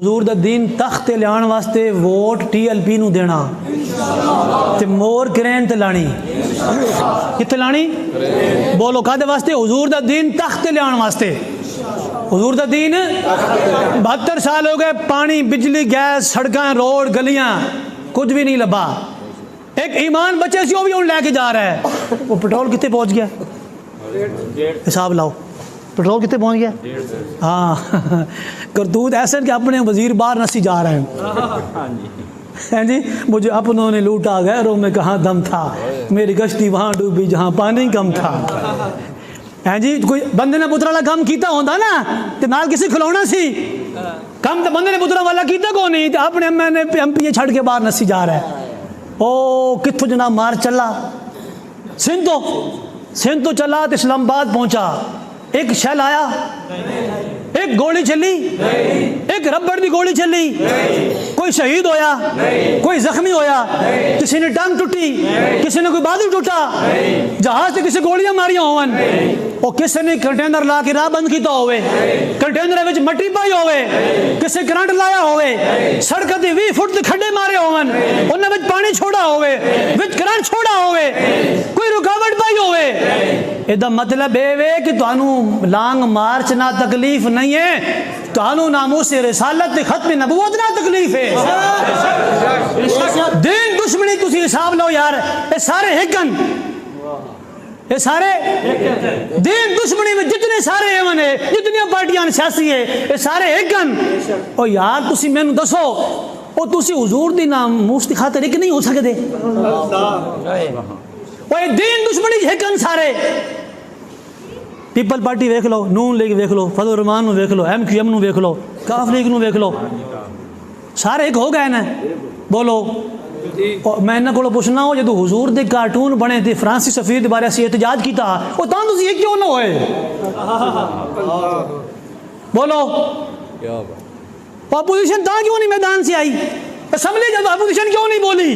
حضور دا دین تخت تے لیان واسطے ووٹ TLP نو دینا تے مور کرین تے لانی کتے لانی بولو کدے واسطے حضور دا دین تخت تے لیان واسطے حضور دا دین 72 سال ہو گئے پانی بجلی گیس سڑکاں روڈ گلیاں کچھ بھی نہیں لبا ایک ایمان بچے سی وہ بھی ان لے کے جا رہا ہے وہ پٹرول کتے پہنچ گیا حساب لاؤ پٹرول کتے پہنچ گیا ہاں کرتوت ایسا کہ اپنے وزیر باہر نسی جا رہے ہیں جی مجھے اپنوں نے لوٹا غیروں میں کہاں دم تھا میری کشتی وہاں ڈوبی جہاں پانی کم تھا جی کوئی بندے نے پترا والا کام کیتا ہوندا نا تے نال کسی کھلونا سی کم تے بندے نے پترا والا کیتا کو نہیں تے اپنے MP چھڑ کے باہر نسی جا رہا ہے او کتھوں جناب مار چلا سندھ تو چلا تے اسلام آباد پہنچا ایک شیل آیا ایک گولی چلی ایک ربڑ دی گولی چلی کوئی شہید ہویا کوئی زخمی ہویا کسی نے ٹانگ ٹوٹی کسی نے کوئی بازو ٹوٹا جہاز سے کسی گولیاں ماریاں ہون اور کسی نے کنٹینر لا کے راہ بند کیتا ہوئے کنٹینر وچ مٹی پائی ہوئے کسی کرنٹ لایا ہوئے سڑک تے 20 فٹ دے کھڈے مارے ہون انہاں وچ پانی چھوڑا ہوئے وچ کرنٹ چھوڑا ہوئے کوئی رکاوٹ پائی ہوئے ادا مطلب اے کہ تانوں لانگ مارچ نہ تکلیف نہیں ہے تانوں ناموس رسالت ختم نبوت نہ تکلیف ہے دین دشمنی تسی حساب لو یار اے سارے ہکن یہ سارے دین دشمنی میں جتنے سارے ایون ہے جتنی پارٹیاں سیاسی ہے یہ سارے ہکن او یار تسی مینوں دسو او تسی حضور دی ناموس دی خاطر ایک نہیں ہو سکدے وہ دین دشمنی ہکن سارے پیپل پارٹی ویکھ لو نون لیگ ویکھ لو فضل الرحمان نو ویکھ لو MQM نو ویکھ لو کاف لیگ نو ویکھ لو سارے ایک ہو گئے نا بولو میں انہاں کولوں پوچھنا ہو جدوں حضور دے کارٹون بنے تے فرانسیس سفیر دے بارے اسی احتجاج کیتا او تاں تسی ایک کیوں نہ ہوئے بولو اپوزیشن تاں کیوں نہیں میدان سے آئی اسمبلی جب اپوزیشن کیوں نہیں بولی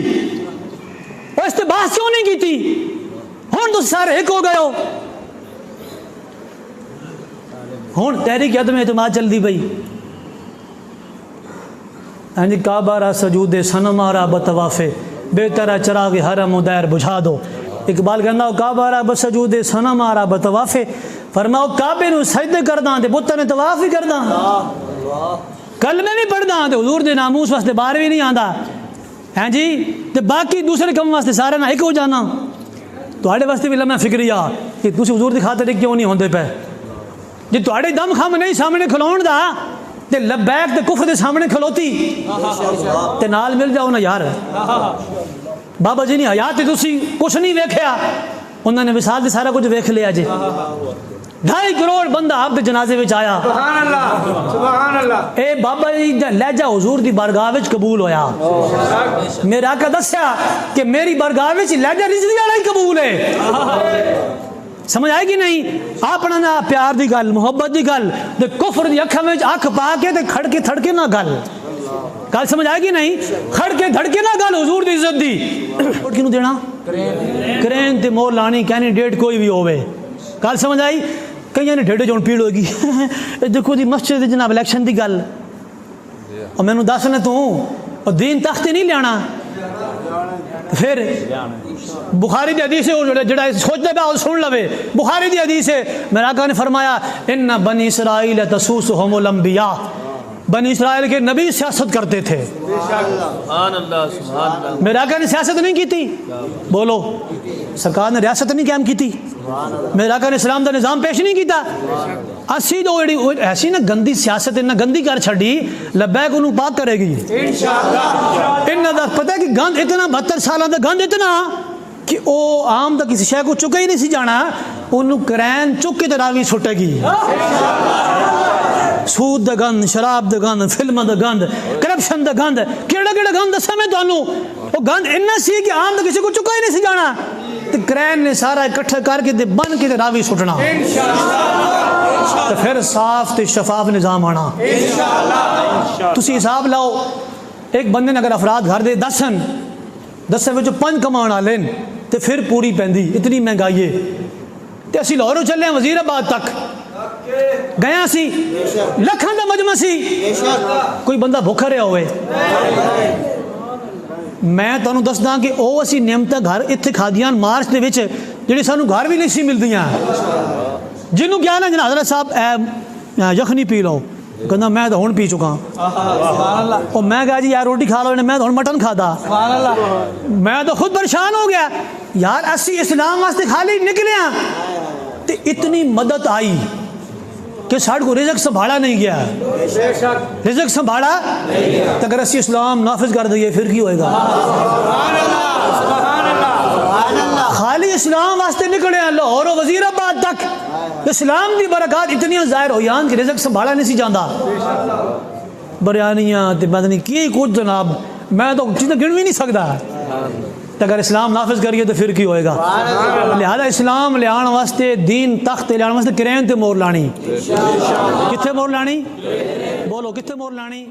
وہ اس تے بحث کیوں نہیں کیتی ہن تو سارے ایک ہو گئے ہو ہون تحریک عدم اعتماد چل دی بھئی جی کعبہ را سجود صنم آرا بطوافے بہترا چراغ حرم و دیر بجھا دو اقبال کہنا کعبہ را بسجود صنم آرا بطوافے فرماؤ کعبے نو سجدے کرداں تے بتاں نے طواف ہی کرداں کلمے بھی پڑھداں تے حضور دے ناموس واسطے باہر بھی نہیں آندا ہیں جی تے باقی دوسرے کم واسطے سارے نہ ایک ہو جانا تواڈے واسطے بھی لمحہ فکریہ کہ تسی حضور دی خاطر کیوں نہیں ہوندے پے جی تواڈے دم خم نہیں سامنے کھلون دا تے لبیک تے کفر دے سامنے کھلوتی تے نال مل جاؤ نا یار بابا جی نے حیات تسی کچھ نہیں ویکھیا انہوں نے وصال دے سارا کچھ ویکھ لیا جی 2.5 کروڑ بندہ آپ دے جنازے وچ آیا سبحان اللہ سبحان اللہ اے بابا جی دا لہجہ حضور دی بارگاہ وچ قبول ہویا میرا آقا دسیا کہ میری بارگاہ وچ لہجہ رضوی والا ہی قبول ہے سمجھ آئے گی نہیں اپنا نہ پیار دی گل محبت دی گل تے کفر دی اکھاں وچ اکھ پا کے تے کھڑ کے تھڑ کے نہ گل سمجھ آئے گی نہیں کھڑ کے دھڑ کے نہ گل حضور دی عزت دی ووٹ کینوں دینا کرین تے مور لانی کینڈیڈیٹ کوئی بھی ہوے گل سمجھ آئی کئی نے ڈھیڈے جون پیڑ ہوگی دیکھو دی مسجد جناب الیکشن دی گل اور مینوں دس نے تو دین تخت نہیں لیانا پھر بخاری دی حدیث ہے جڑا سوچ دے پیا سن لوے بخاری دی حدیث ہے میرا آقا نے فرمایا ان بنی اسرائیل تسوسهم الانبیاء بنی اسرائیل کے نبی سیاست کرتے تھے سبحان اللہ سبحان اللہ میرا آقا نے سیاست نہیں کی تھی بولو سرکار نے ریاست نہیں قائم کی تھی میرا آقا نے اسلام دا نظام پیش نہیں کیتا اسی دو ایسی نہ گندی سیاست نہ گندی کر چھڑی لبیک انہوں پاک کرے گی انشاءاللہ انہاں دا پتہ ہے کہ گند اتنا 72 سالاں دا گند اتنا کہ او عام دا کسی شے کو چکے ہی نہیں سی جانا انہوں کرین چک کے راوی چھٹے گی سود دا گند شراب دا گند فلم دا گند کرپشن دا گند کیڑا کیڑا گند دسا میں تانوں او گند اتنا سی کہ عام دا کسی کو چکا ہی نہیں سی جانا تے کرین نے سارا اکٹھا کر کے تے بن کے تے راوی سٹنا انشاءاللہ تے پھر صاف تے شفاف نظام آنا انشاءاللہ تسی حساب لاؤ ایک بندے نے اگر افراد گھر دے 10 وچ 5 کمان والے تے پھر پوری پیندی اتنی مہنگائی ہے تے اسی لاہوروں چلے ہیں وزیر آباد تک گیا سی لکھاں دا مجمع سی کوئی بندہ بھوکھا رہا ہوئے میں تانوں دسدا کہ او اسی نعمتاں گھر اتنے کھادیاں مارچ دے وچ جڑی سانوں گھر بھی نہیں سی ملدیاں جنوں کیا نا جناب حضرت صاحب اے یخنی پی لو کہنا میں تو ہن پی چکا اور میں کہا جی یار روٹی کھا لو میں تو ہن مٹن کھادا میں تو خود پریشان ہو گیا یار اسی اسلام واسطے خالی نکلیاں تے اتنی مدد آئی کہ ساڑھ کو رزق سنبھالا نہیں گیا رزق سنبھالا تو اگر اسی اسلام نافذ کر دئیے پھر کی ہوئے گا خالی اسلام واسطے نکلے ہیں لاہور و وزیر آباد تک اسلام دی برکات اتنی ظاہر ہوئی ہیں کہ رزق سنبھالا نہیں سی جاندہ بریانیاں تے مدنی کی کچھ جناب میں تو چیزیں گن بھی نہیں سکتا تو اگر اسلام نافذ کریے تو پھر کی ہوئے گا لہذا اسلام لے آن واسطے دین تخت لے آن واسطے کرین تے مور لانی کتھے مور لانی بولو کتھے مور لانی